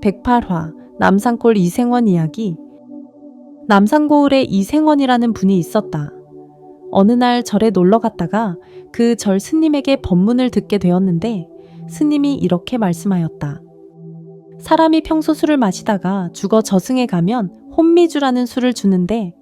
108화 남산골 이생원 이야기. 남산고을에 이생원이라는 분이 있었다. 어느 날 절에 놀러 갔다가 그 절 스님에게 법문을 듣게 되었는데 스님이 이렇게 말씀하였다. 사람이 평소 술을 마시다가 죽어 저승에 가면 혼미주라는 술을 주는데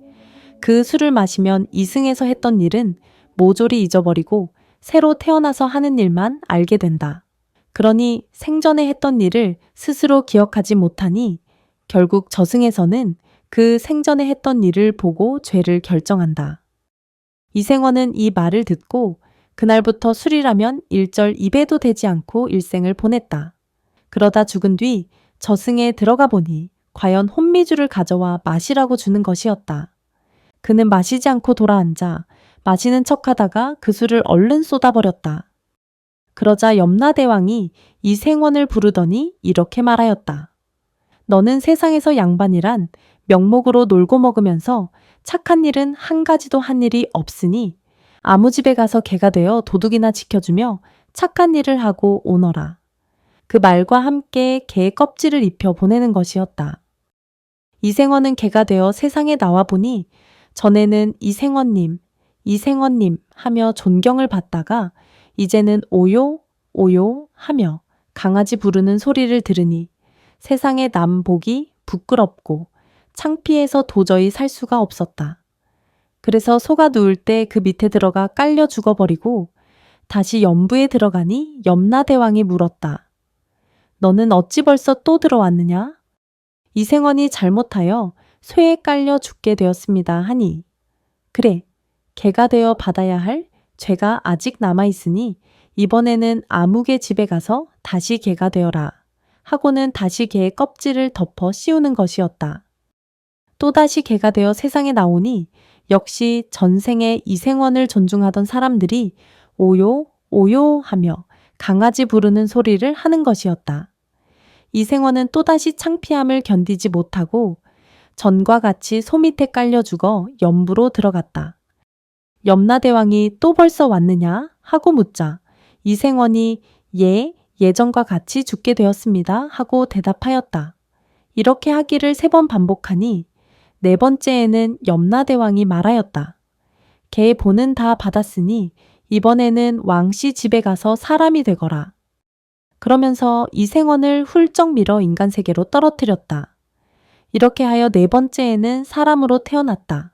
그 술을 마시면 이승에서 했던 일은 모조리 잊어버리고 새로 태어나서 하는 일만 알게 된다. 그러니 생전에 했던 일을 스스로 기억하지 못하니 결국 저승에서는 그 생전에 했던 일을 보고 죄를 결정한다. 이생원은 이 말을 듣고 그날부터 술이라면 일절 입에도 대지 않고 일생을 보냈다. 그러다 죽은 뒤 저승에 들어가 보니 과연 혼미주를 가져와 마시라고 주는 것이었다. 그는 마시지 않고 돌아앉아 마시는 척하다가 그 술을 얼른 쏟아버렸다. 그러자 염라대왕이 이생원을 부르더니 이렇게 말하였다. 너는 세상에서 양반이란 명목으로 놀고 먹으면서 착한 일은 한 가지도 한 일이 없으니 아무 집에 가서 개가 되어 도둑이나 지켜주며 착한 일을 하고 오너라. 그 말과 함께 개의 껍질을 입혀 보내는 것이었다. 이생원은 개가 되어 세상에 나와 보니 전에는 이생원님, 이생원님 하며 존경을 받다가 이제는 오요, 오요 하며 강아지 부르는 소리를 들으니 세상에 남 보기 부끄럽고 창피해서 도저히 살 수가 없었다. 그래서 소가 누울 때 그 밑에 들어가 깔려 죽어버리고 다시 연부에 들어가니 염라대왕이 물었다. 너는 어찌 벌써 또 들어왔느냐? 이생원이 잘못하여 쇠에 깔려 죽게 되었습니다 하니 그래, 개가 되어 받아야 할 죄가 아직 남아있으니 이번에는 아무개 집에 가서 다시 개가 되어라 하고는 다시 개의 껍질을 덮어 씌우는 것이었다. 또다시 개가 되어 세상에 나오니 역시 전생에 이생원을 존중하던 사람들이 오요, 오요 하며 강아지 부르는 소리를 하는 것이었다. 이생원은 또다시 창피함을 견디지 못하고 전과 같이 소 밑에 깔려 죽어 연부로 들어갔다. 염라대왕이 또 벌써 왔느냐 하고 묻자 이생원이 예, 예전과 같이 죽게 되었습니다 하고 대답하였다. 이렇게 하기를 3번 반복하니 4번째에는 염라대왕이 말하였다. 개의 본은 다 받았으니 이번에는 왕씨 집에 가서 사람이 되거라. 그러면서 이생원을 훌쩍 밀어 인간세계로 떨어뜨렸다. 이렇게 하여 4번째에는 사람으로 태어났다.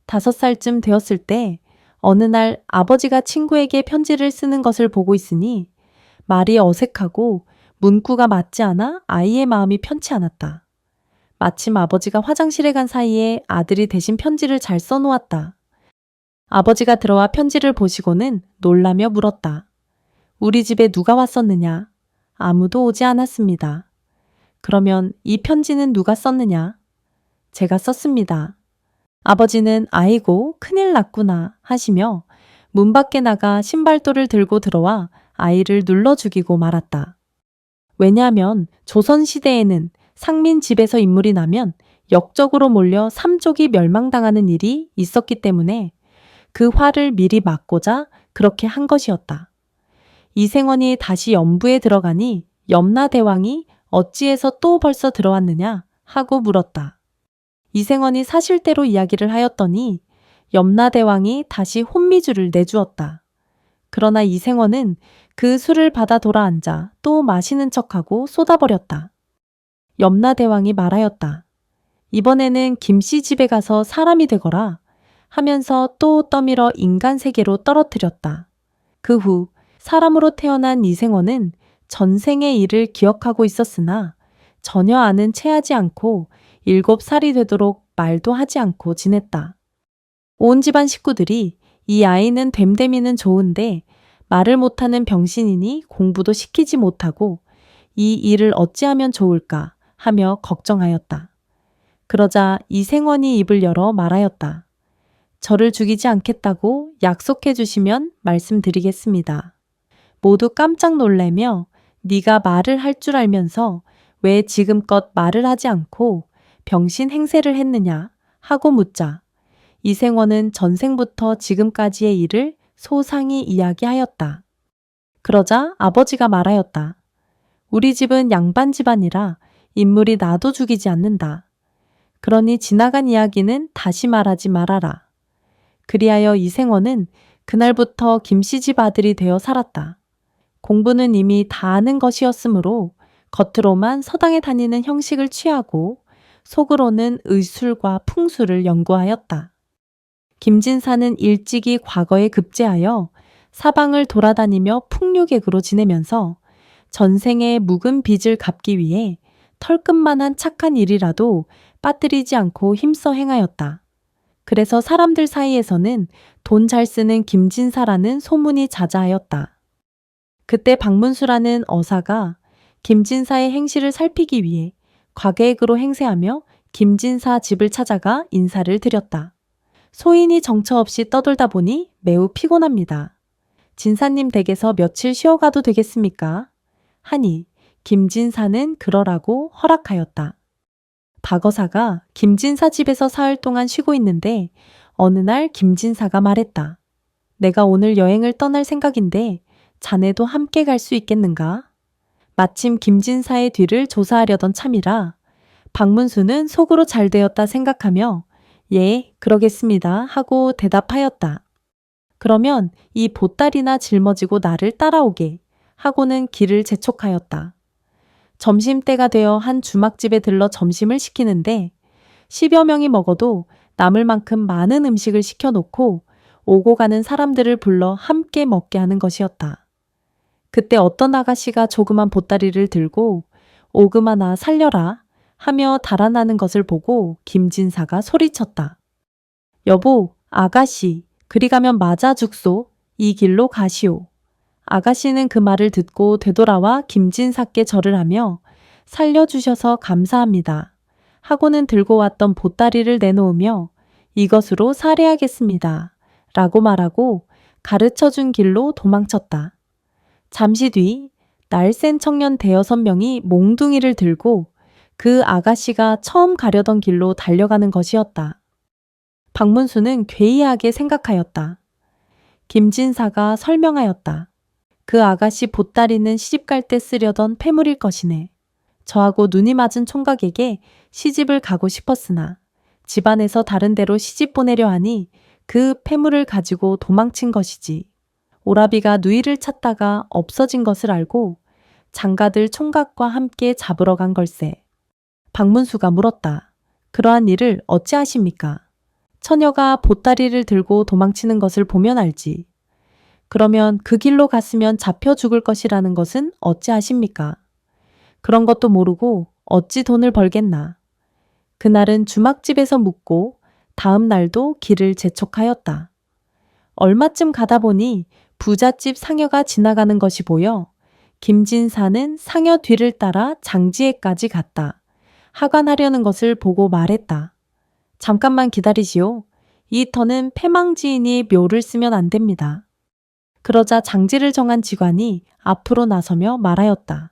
5살쯤 되었을 때 어느 날 아버지가 친구에게 편지를 쓰는 것을 보고 있으니 말이 어색하고 문구가 맞지 않아 아이의 마음이 편치 않았다. 마침 아버지가 화장실에 간 사이에 아들이 대신 편지를 잘 써놓았다. 아버지가 들어와 편지를 보시고는 놀라며 물었다. 우리 집에 누가 왔었느냐? 아무도 오지 않았습니다. 그러면 이 편지는 누가 썼느냐? 제가 썼습니다. 아버지는 아이고 큰일 났구나 하시며 문 밖에 나가 신발도를 들고 들어와 아이를 눌러 죽이고 말았다. 왜냐하면 조선시대에는 상민 집에서 인물이 나면 역적으로 몰려 삼족이 멸망당하는 일이 있었기 때문에 그 화를 미리 막고자 그렇게 한 것이었다. 이생원이 다시 연부에 들어가니 염라대왕이 어찌해서 또 벌써 들어왔느냐 하고 물었다. 이생원이 사실대로 이야기를 하였더니 염라대왕이 다시 혼미주를 내주었다. 그러나 이생원은 그 술을 받아 돌아앉아 또 마시는 척하고 쏟아버렸다. 염라대왕이 말하였다. 이번에는 김씨 집에 가서 사람이 되거라 하면서 또 떠밀어 인간세계로 떨어뜨렸다. 그 후 사람으로 태어난 이생원은 전생의 일을 기억하고 있었으나 전혀 아는 체하지 않고 7살이 되도록 말도 하지 않고 지냈다. 온 집안 식구들이 이 아이는 됨됨이는 좋은데 말을 못하는 병신이니 공부도 시키지 못하고 이 일을 어찌하면 좋을까 하며 걱정하였다. 그러자 이생원이 입을 열어 말하였다. 저를 죽이지 않겠다고 약속해 주시면 말씀드리겠습니다. 모두 깜짝 놀래며 네가 말을 할 줄 알면서 왜 지금껏 말을 하지 않고 병신 행세를 했느냐 하고 묻자 이생원은 전생부터 지금까지의 일을 소상히 이야기하였다. 그러자 아버지가 말하였다. 우리 집은 양반 집안이라 인물이 나도 죽이지 않는다. 그러니 지나간 이야기는 다시 말하지 말아라. 그리하여 이생원은 그날부터 김씨 집 아들이 되어 살았다. 공부는 이미 다 아는 것이었으므로 겉으로만 서당에 다니는 형식을 취하고 속으로는 의술과 풍수를 연구하였다. 김진사는 일찍이 과거에 급제하여 사방을 돌아다니며 풍류객으로 지내면서 전생의 묵은 빚을 갚기 위해 털끝만한 착한 일이라도 빠뜨리지 않고 힘써 행하였다. 그래서 사람들 사이에서는 돈 잘 쓰는 김진사라는 소문이 자자하였다. 그때 박문수라는 어사가 김진사의 행실을 살피기 위해 과객으로 행세하며 김진사 집을 찾아가 인사를 드렸다. 소인이 정처 없이 떠돌다 보니 매우 피곤합니다. 진사님 댁에서 며칠 쉬어가도 되겠습니까? 하니 김진사는 그러라고 허락하였다. 박어사가 김진사 집에서 사흘 동안 쉬고 있는데 어느 날 김진사가 말했다. 내가 오늘 여행을 떠날 생각인데 자네도 함께 갈 수 있겠는가? 마침 김진사의 뒤를 조사하려던 참이라 박문수는 속으로 잘 되었다 생각하며 예, 그러겠습니다 하고 대답하였다. 그러면 이 보따리나 짊어지고 나를 따라오게 하고는 길을 재촉하였다. 점심때가 되어 한 주막집에 들러 점심을 시키는데 10여 명이 먹어도 남을 만큼 많은 음식을 시켜놓고 오고 가는 사람들을 불러 함께 먹게 하는 것이었다. 그때 어떤 아가씨가 조그만 보따리를 들고 오금하나 살려라 하며 달아나는 것을 보고 김진사가 소리쳤다. 여보, 아가씨, 그리 가면 맞아 죽소. 이 길로 가시오. 아가씨는 그 말을 듣고 되돌아와 김진사께 절을 하며 살려주셔서 감사합니다. 하고는 들고 왔던 보따리를 내놓으며 이것으로 살해하겠습니다. 라고 말하고 가르쳐준 길로 도망쳤다. 잠시 뒤 날쌘 청년 대여섯 명이 몽둥이를 들고 그 아가씨가 처음 가려던 길로 달려가는 것이었다. 박문수는 괴이하게 생각하였다. 김진사가 설명하였다. 그 아가씨 보따리는 시집갈 때 쓰려던 폐물일 것이네. 저하고 눈이 맞은 총각에게 시집을 가고 싶었으나 집안에서 다른 데로 시집 보내려 하니 그 폐물을 가지고 도망친 것이지. 오라비가 누이를 찾다가 없어진 것을 알고 장가들 총각과 함께 잡으러 간 걸세. 박문수가 물었다. 그러한 일을 어찌하십니까? 처녀가 보따리를 들고 도망치는 것을 보면 알지. 그러면 그 길로 갔으면 잡혀 죽을 것이라는 것은 어찌하십니까? 그런 것도 모르고 어찌 돈을 벌겠나. 그날은 주막집에서 묵고 다음 날도 길을 재촉하였다. 얼마쯤 가다 보니 부잣집 상여가 지나가는 것이 보여 김진사는 상여 뒤를 따라 장지에까지 갔다. 하관하려는 것을 보고 말했다. 잠깐만 기다리시오. 이 터는 패망지인이 묘를 쓰면 안 됩니다. 그러자 장지를 정한 직관이 앞으로 나서며 말하였다.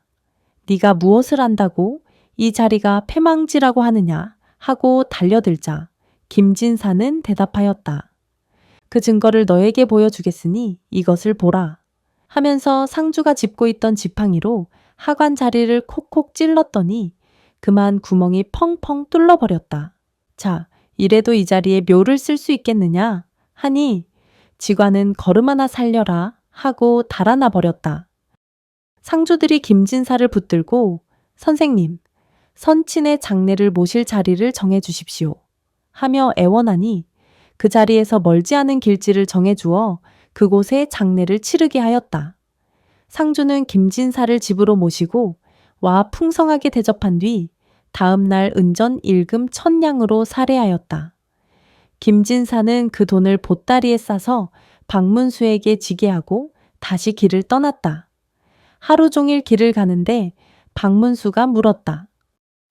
네가 무엇을 안다고 이 자리가 패망지라고 하느냐 하고 달려들자 김진사는 대답하였다. 그 증거를 너에게 보여주겠으니 이것을 보라. 하면서 상주가 짚고 있던 지팡이로 하관 자리를 콕콕 찔렀더니 그만 구멍이 펑펑 뚫려버렸다. 자, 이래도 이 자리에 묘를 쓸 수 있겠느냐 하니 직관은 걸음 하나 살려라 하고 달아나 버렸다. 상주들이 김진사를 붙들고 선생님, 선친의 장례를 모실 자리를 정해 주십시오 하며 애원하니 그 자리에서 멀지 않은 길지를 정해주어 그곳에 장례를 치르게 하였다. 상주는 김진사를 집으로 모시고 와 풍성하게 대접한 뒤 다음 날 은전 일금 1000냥으로 살해하였다. 김진사는 그 돈을 보따리에 싸서 박문수에게 지게 하고 다시 길을 떠났다. 하루 종일 길을 가는데 박문수가 물었다.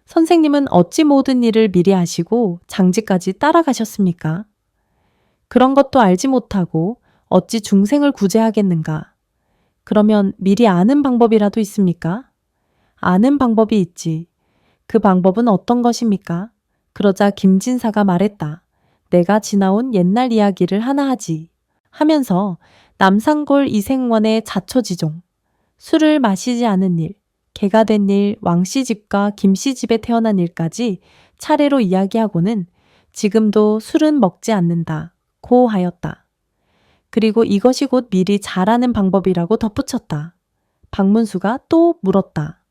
선생님은 어찌 모든 일을 미리 아시고 장지까지 따라가셨습니까? 그런 것도 알지 못하고 어찌 중생을 구제하겠는가? 그러면 미리 아는 방법이라도 있습니까? 아는 방법이 있지. 그 방법은 어떤 것입니까? 그러자 김진사가 말했다. 내가 지나온 옛날 이야기를 하나 하지. 하면서 남산골 이생원의 자초지종, 술을 마시지 않은 일, 개가 된 일, 왕씨 집과 김씨 집에 태어난 일까지 차례로 이야기하고는 지금도 술은 먹지 않는다 고 하였다. 그리고 이것이 곧 미리 잘하는 방법이라고 덧붙였다. 박문수가 또 물었다.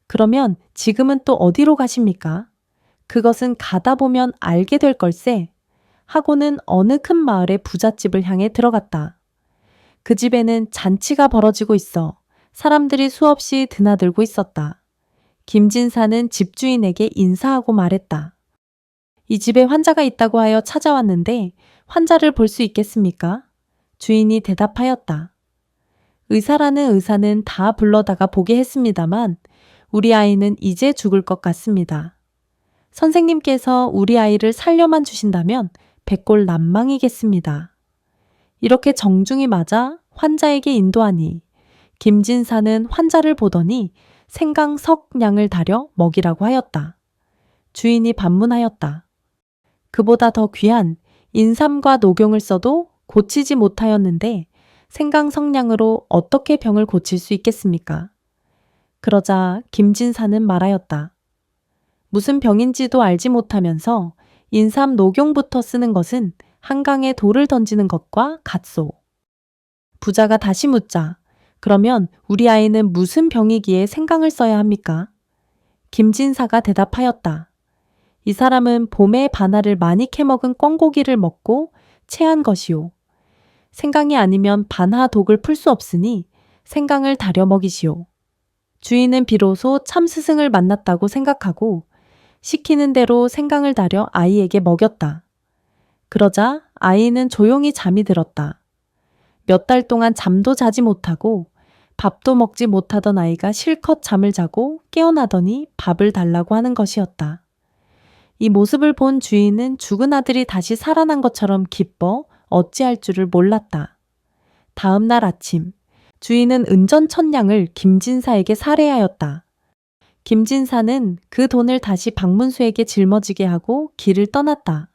그러면 지금은 또 어디로 가십니까? 그것은 가다 보면 알게 될 걸세. 하고는 어느 큰 마을의 부잣집을 향해 들어갔다. 그 집에는 잔치가 벌어지고 있어 사람들이 수없이 드나들고 있었다. 김진사는 집주인에게 인사하고 말했다. 이 집에 환자가 있다고 하여 찾아왔는데 환자를 볼 수 있겠습니까? 주인이 대답하였다. 의사라는 의사는 다 불러다가 보게 했습니다만 우리 아이는 이제 죽을 것 같습니다. 선생님께서 우리 아이를 살려만 주신다면 백골 난망이겠습니다. 이렇게 정중히 맞아 환자에게 인도하니 김진사는 환자를 보더니 생강석량을 다려 먹이라고 하였다. 주인이 반문하였다. 그보다 더 귀한 인삼과 녹용을 써도 고치지 못하였는데 생강석량으로 어떻게 병을 고칠 수 있겠습니까? 그러자 김진사는 말하였다. 무슨 병인지도 알지 못하면서 인삼 녹용부터 쓰는 것은 한강에 돌을 던지는 것과 같소. 부자가 다시 묻자. 그러면 우리 아이는 무슨 병이기에 생강을 써야 합니까? 김진사가 대답하였다. 이 사람은 봄에 바나를 많이 캐먹은 꿩고기를 먹고 체한 것이오. 생강이 아니면 반하 독을 풀 수 없으니 생강을 다려 먹이시오. 주인은 비로소 참 스승을 만났다고 생각하고 시키는 대로 생강을 다려 아이에게 먹였다. 그러자 아이는 조용히 잠이 들었다. 몇 달 동안 잠도 자지 못하고 밥도 먹지 못하던 아이가 실컷 잠을 자고 깨어나더니 밥을 달라고 하는 것이었다. 이 모습을 본 주인은 죽은 아들이 다시 살아난 것처럼 기뻐 어찌할 줄을 몰랐다. 다음 날 아침, 주인은 은전천냥을 김진사에게 살해하였다. 김진사는 그 돈을 다시 박문수에게 짊어지게 하고 길을 떠났다.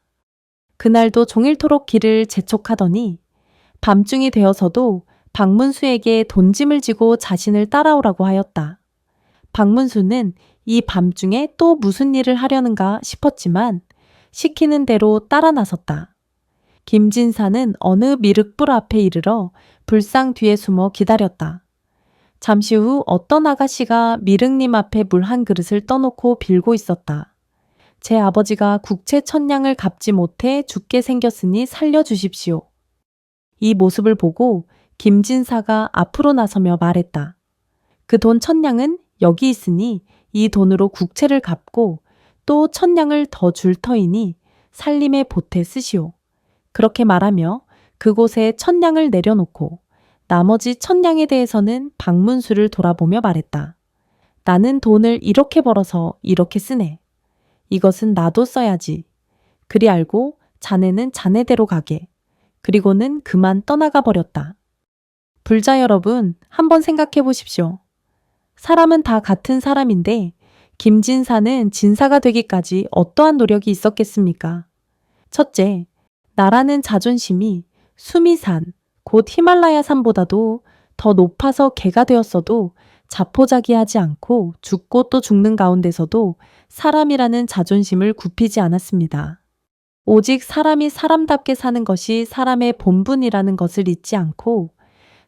그날도 종일토록 길을 재촉하더니 밤중이 되어서도 박문수에게 돈짐을 지고 자신을 따라오라고 하였다. 박문수는 이 밤중에 또 무슨 일을 하려는가 싶었지만 시키는 대로 따라 나섰다. 김진사는 어느 미륵불 앞에 이르러 불상 뒤에 숨어 기다렸다. 잠시 후 어떤 아가씨가 미륵님 앞에 물 한 그릇을 떠놓고 빌고 있었다. 제 아버지가 국채 1000냥을 갚지 못해 죽게 생겼으니 살려주십시오. 이 모습을 보고 김진사가 앞으로 나서며 말했다. 그 돈 1000냥은 여기 있으니 이 돈으로 국채를 갚고 또 1000냥을 더 줄 터이니 살림에 보태 쓰시오. 그렇게 말하며 그곳에 1000냥을 내려놓고 나머지 1000냥에 대해서는 박문수를 돌아보며 말했다. 나는 돈을 이렇게 벌어서 이렇게 쓰네. 이것은 나도 써야지. 그리 알고 자네는 자네대로 가게. 그리고는 그만 떠나가 버렸다. 불자 여러분, 한번 생각해 보십시오. 사람은 다 같은 사람인데 김진사는 진사가 되기까지 어떠한 노력이 있었겠습니까? 첫째, 나라는 자존심이 수미산, 곧 히말라야 산보다도 더 높아서 개가 되었어도 자포자기하지 않고 죽고 또 죽는 가운데서도 사람이라는 자존심을 굽히지 않았습니다. 오직 사람이 사람답게 사는 것이 사람의 본분이라는 것을 잊지 않고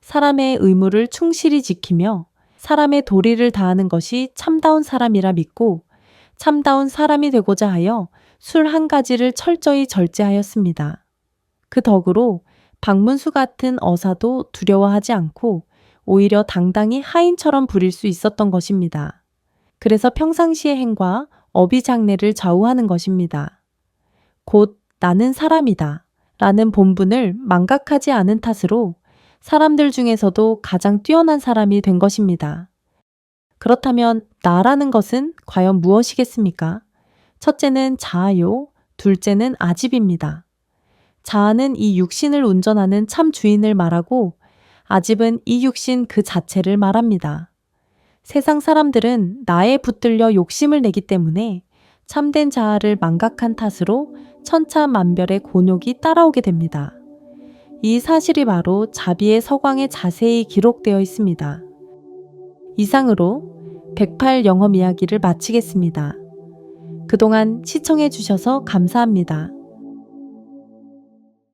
사람의 의무를 충실히 지키며 사람의 도리를 다하는 것이 참다운 사람이라 믿고 참다운 사람이 되고자 하여 술 한 가지를 철저히 절제하였습니다. 그 덕으로 박문수 같은 어사도 두려워하지 않고 오히려 당당히 하인처럼 부릴 수 있었던 것입니다. 그래서 평상시의 행과 어비장래를 좌우하는 것입니다. 곧 나는 사람이다 라는 본분을 망각하지 않은 탓으로 사람들 중에서도 가장 뛰어난 사람이 된 것입니다. 그렇다면 나라는 것은 과연 무엇이겠습니까? 첫째는 자아요, 둘째는 아집입니다. 자아는 이 육신을 운전하는 참 주인을 말하고 아집은 이 육신 그 자체를 말합니다. 세상 사람들은 나에 붙들려 욕심을 내기 때문에 참된 자아를 망각한 탓으로 천차만별의 곤욕이 따라오게 됩니다. 이 사실이 바로 자비의 서광에 자세히 기록되어 있습니다. 이상으로 108 영업 이야기를 마치겠습니다. 그동안 시청해 주셔서 감사합니다.